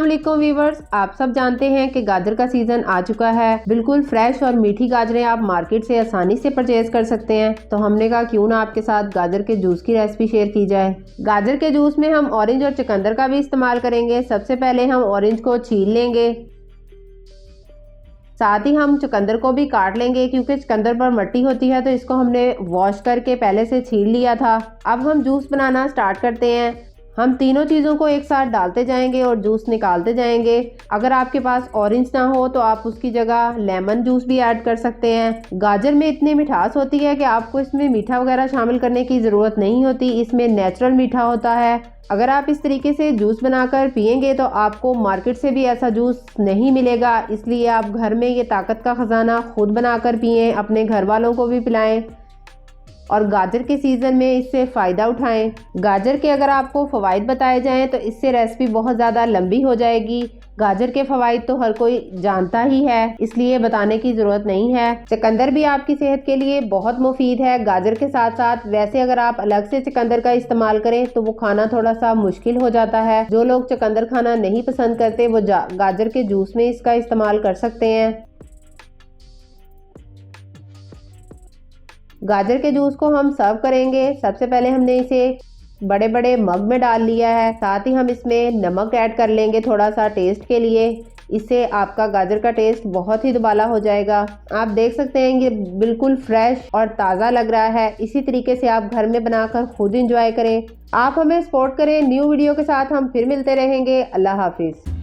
अस्सलामुअलैकुम व्यूवर्स, आप सब जानते हैं कि गाजर का सीजन आ चुका है। बिल्कुल फ्रेश और मीठी गाजरें आप मार्केट से आसानी से परचेज कर सकते हैं। तो हमने कहा क्यों ना आपके साथ गाजर के जूस की रेसिपी शेयर की जाए। गाजर के जूस में हम ऑरेंज और चुकंदर का भी इस्तेमाल करेंगे। सबसे पहले हम ऑरेंज को छील लेंगे, साथ ही हम चुकंदर को भी काट लेंगे क्योंकि चुकंदर पर मट्टी होती है, तो इसको हमने वॉश करके पहले से छील लिया था। अब हम जूस बनाना स्टार्ट करते हैं। हम तीनों चीज़ों को एक साथ डालते जाएंगे और जूस निकालते जाएंगे। अगर आपके पास ऑरेंज ना हो तो आप उसकी जगह लेमन जूस भी ऐड कर सकते हैं। गाजर में इतनी मिठास होती है कि आपको इसमें मीठा वगैरह शामिल करने की ज़रूरत नहीं होती, इसमें नेचुरल मीठा होता है। अगर आप इस तरीके से जूस बनाकर पियेंगे तो आपको मार्केट से भी ऐसा जूस नहीं मिलेगा, इसलिए आप घर में ये ताकत का ख़जाना खुद बनाकर पिएं, अपने घर वालों को भी पिलाएं और गाजर के सीज़न में इससे फ़ायदा उठाएं। गाजर के अगर आपको फ़वाइद बताए जाएं तो इससे रेसिपी बहुत ज़्यादा लंबी हो जाएगी। गाजर के फ़वाइद तो हर कोई जानता ही है, इसलिए बताने की ज़रूरत नहीं है। चुकंदर भी आपकी सेहत के लिए बहुत मुफीद है। गाजर के साथ साथ वैसे अगर आप अलग से चुकंदर का इस्तेमाल करें तो वो खाना थोड़ा सा मुश्किल हो जाता है। जो लोग चुकंदर खाना नहीं पसंद करते वो गाजर के जूस में इसका इस्तेमाल कर सकते हैं। गाजर के जूस को हम सर्व करेंगे। सबसे पहले हमने इसे बड़े बड़े मग में डाल लिया है, साथ ही हम इसमें नमक ऐड कर लेंगे थोड़ा सा टेस्ट के लिए। इससे आपका गाजर का टेस्ट बहुत ही दुबाला हो जाएगा। आप देख सकते हैं ये बिल्कुल फ्रेश और ताज़ा लग रहा है। इसी तरीके से आप घर में बनाकर खुद इंजॉय करें। आप हमें सपोर्ट करें। न्यू वीडियो के साथ हम फिर मिलते रहेंगे। अल्लाह हाफिज़।